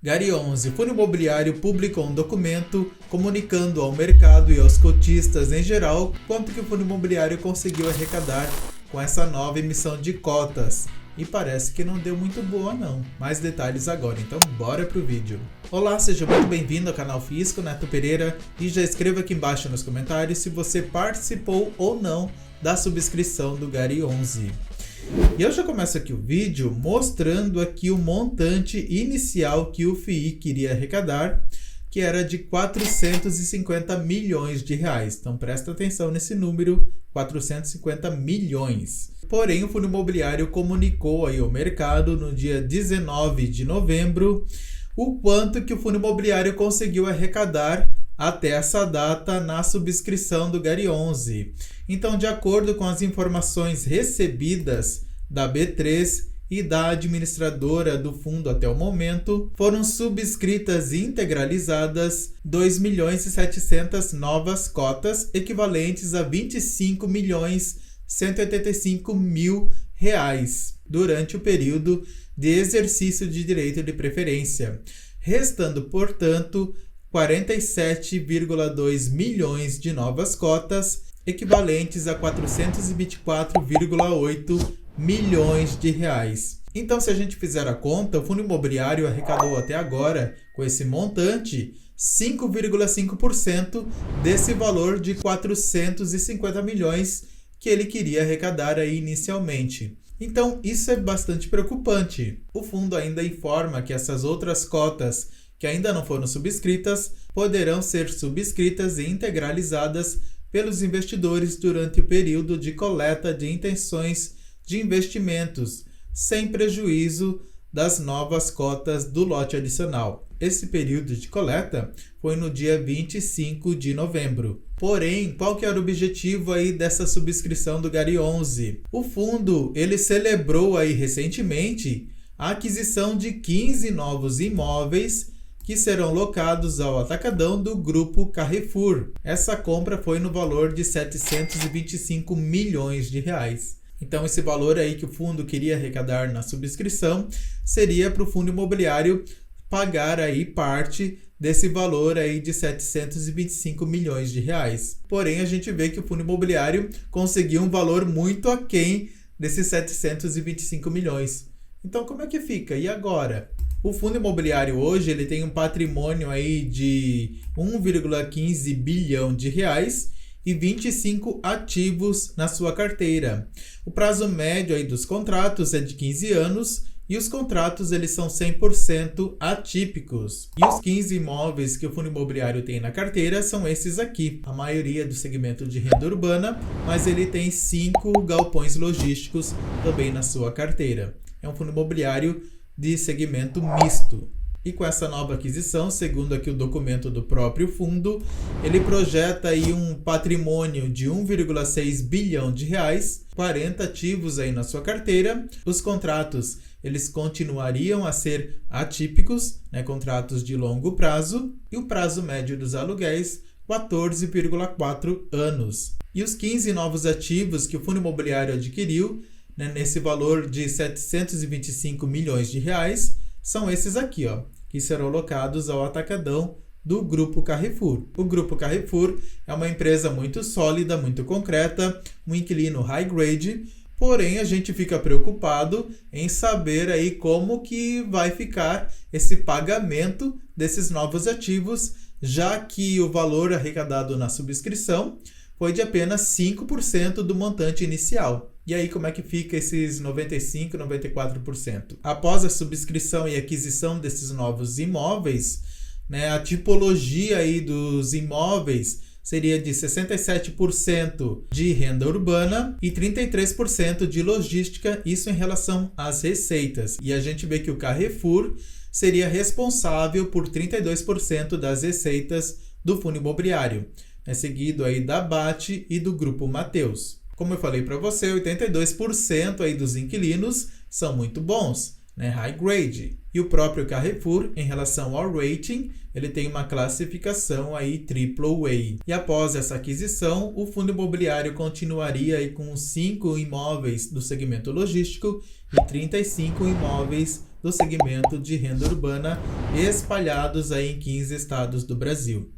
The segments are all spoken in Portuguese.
Gary 11, Fundo Imobiliário publicou um documento comunicando ao mercado e aos cotistas em geral quanto que o Fundo Imobiliário conseguiu arrecadar com essa nova emissão de cotas. E parece que não deu muito boa não. Mais detalhes agora, então bora pro vídeo. Olá, seja muito bem-vindo ao canal Fisco, Neto Pereira, e já escreva aqui embaixo nos comentários se você participou ou não da subscrição do Gary 11. E eu já começo aqui o vídeo mostrando aqui o montante inicial que o FII queria arrecadar, que era de 450 milhões de reais. Então presta atenção nesse número, 450 milhões. Porém, o Fundo Imobiliário comunicou aí ao mercado no dia 19 de novembro o quanto que o Fundo Imobiliário conseguiu arrecadar até essa data na subscrição do Gary 11. Então, de acordo com as informações recebidas da B3 e da administradora do fundo até o momento, foram subscritas e integralizadas 2.700.000 novas cotas, equivalentes a 25.185.000 reais, durante o período de exercício de direito de preferência, restando, portanto, 47,2 milhões de novas cotas, equivalentes a 424,8 milhões de reais. Então, se a gente fizer a conta, o Fundo Imobiliário arrecadou até agora, com esse montante, 5,5% desse valor de 450 milhões que ele queria arrecadar aí inicialmente. Então, isso é bastante preocupante. O fundo ainda informa que essas outras cotas que ainda não foram subscritas, poderão ser subscritas e integralizadas pelos investidores durante o período de coleta de intenções de investimentos, sem prejuízo das novas cotas do lote adicional. Esse período de coleta foi no dia 25 de novembro. Porém, qual que era o objetivo aí dessa subscrição do Gary 11? O fundo, ele celebrou aí recentemente a aquisição de 15 novos imóveis que serão locados ao atacadão do Grupo Carrefour. Essa compra foi no valor de 725 milhões de reais. Então, esse valor aí que o fundo queria arrecadar na subscrição seria para o Fundo Imobiliário pagar aí parte desse valor aí de 725 milhões de reais. Porém, a gente vê que o Fundo Imobiliário conseguiu um valor muito aquém desses 725 milhões. Então, como é que fica? E agora? O Fundo Imobiliário hoje ele tem um patrimônio aí de 1,15 bilhão de reais e 25 ativos na sua carteira. O prazo médio aí dos contratos é de 15 anos e os contratos eles são 100% atípicos. E os 15 imóveis que o Fundo Imobiliário tem na carteira são esses aqui. A maioria do segmento de renda urbana, mas ele tem 5 galpões logísticos também na sua carteira. É um fundo imobiliário de segmento misto. E com essa nova aquisição, segundo aqui o documento do próprio fundo, ele projeta aí um patrimônio de 1,6 bilhão de reais, 40 ativos aí na sua carteira. Os contratos, eles continuariam a ser atípicos, né, contratos de longo prazo, e o prazo médio dos aluguéis, 14,4 anos. E os 15 novos ativos que o fundo imobiliário adquiriu, nesse valor de 725 milhões de reais, são esses aqui, ó, que serão locados ao atacadão do Grupo Carrefour. O Grupo Carrefour é uma empresa muito sólida, muito concreta, um inquilino high grade, porém a gente fica preocupado em saber aí como que vai ficar esse pagamento desses novos ativos, já que o valor arrecadado na subscrição foi de apenas 5% do montante inicial. E aí, como é que fica esses 95%, 94%? Após a subscrição e aquisição desses novos imóveis, né, a tipologia aí dos imóveis seria de 67% de renda urbana e 33% de logística, isso em relação às receitas. E a gente vê que o Carrefour seria responsável por 32% das receitas do fundo imobiliário, seguido aí da BAT e do Grupo Mateus. Como eu falei para você, 82% aí dos inquilinos são muito bons, né? High grade. E o próprio Carrefour, em relação ao rating, ele tem uma classificação aí AAA. E após essa aquisição, o fundo imobiliário continuaria aí com 5 imóveis do segmento logístico e 35 imóveis do segmento de renda urbana espalhados aí em 15 estados do Brasil.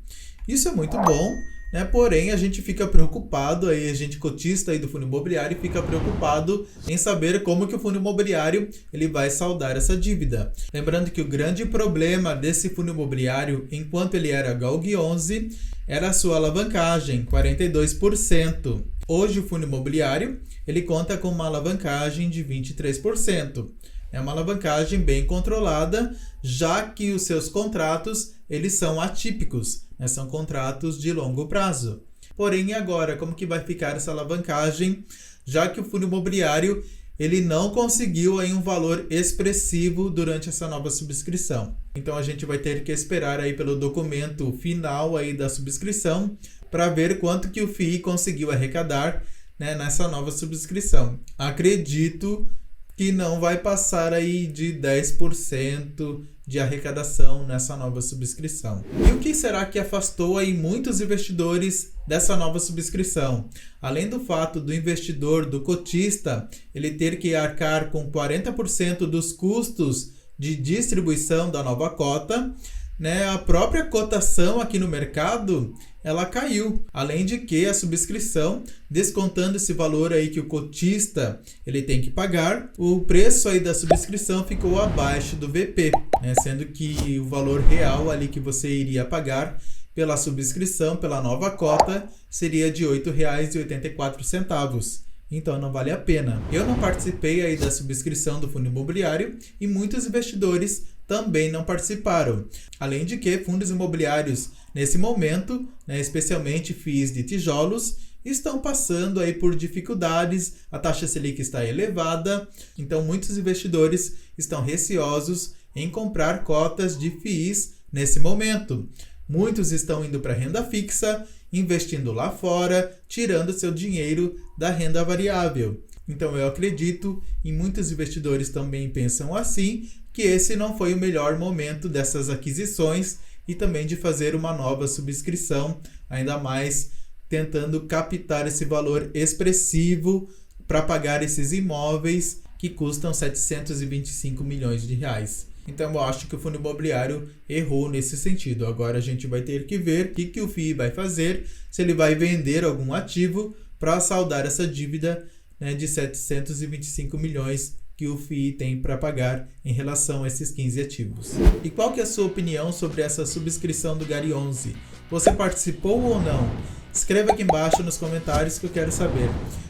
Isso é muito bom, né? Porém, a gente fica preocupado, aí, a gente cotista aí do fundo imobiliário fica preocupado em saber como que o fundo imobiliário ele vai saldar essa dívida. Lembrando que o grande problema desse fundo imobiliário, enquanto ele era Galg 11, era a sua alavancagem, 42%. Hoje o fundo imobiliário ele conta com uma alavancagem de 23%. É uma alavancagem bem controlada, já que os seus contratos eles são atípicos, né? São contratos de longo prazo. Porém, agora, como que vai ficar essa alavancagem, já que o fundo imobiliário ele não conseguiu aí um valor expressivo durante essa nova subscrição. Então, a gente vai ter que esperar aí pelo documento final aí da subscrição para ver quanto que o FII conseguiu arrecadar, né, nessa nova subscrição. Acredito que não vai passar aí de 10% de arrecadação nessa nova subscrição. E o que será que afastou aí muitos investidores dessa nova subscrição? Além do fato do investidor, do cotista, ele ter que arcar com 40% dos custos de distribuição da nova cota, né, a própria cotação aqui no mercado ela caiu, além de que a subscrição, descontando esse valor aí que o cotista ele tem que pagar, o preço aí da subscrição ficou abaixo do VP, né, sendo que o valor real ali que você iria pagar pela subscrição, pela nova cota, seria de R$ 8,84. Então não vale a pena. Eu não participei aí da subscrição do fundo imobiliário e muitos investidores também não participaram. Além de que fundos imobiliários nesse momento, né, especialmente FIIs de tijolos, estão passando aí por dificuldades, a taxa Selic está elevada, então muitos investidores estão receosos em comprar cotas de FIIs nesse momento. Muitos estão indo para renda fixa, investindo lá fora, tirando seu dinheiro da renda variável. Então eu acredito, e muitos investidores também pensam assim, que esse não foi o melhor momento dessas aquisições e também de fazer uma nova subscrição, ainda mais tentando captar esse valor expressivo para pagar esses imóveis que custam 725 milhões de reais. Então eu acho que o fundo imobiliário errou nesse sentido. Agora a gente vai ter que ver o que o FII vai fazer, se ele vai vender algum ativo para saldar essa dívida, né, de 725 milhões que o FII tem para pagar em relação a esses 15 ativos. E qual que é a sua opinião sobre essa subscrição do GARI 11? Você participou ou não? Escreva aqui embaixo nos comentários que eu quero saber.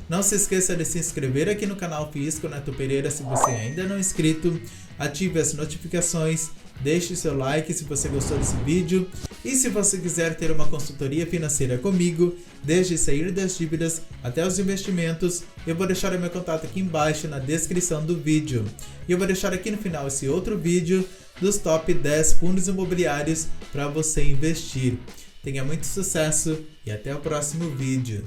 Não se esqueça de se inscrever aqui no canal Fisco Neto Pereira se você ainda não é inscrito. Ative as notificações, deixe seu like se você gostou desse vídeo. E se você quiser ter uma consultoria financeira comigo, desde sair das dívidas até os investimentos, eu vou deixar o meu contato aqui embaixo na descrição do vídeo. E eu vou deixar aqui no final esse outro vídeo dos top 10 fundos imobiliários para você investir. Tenha muito sucesso e até o próximo vídeo.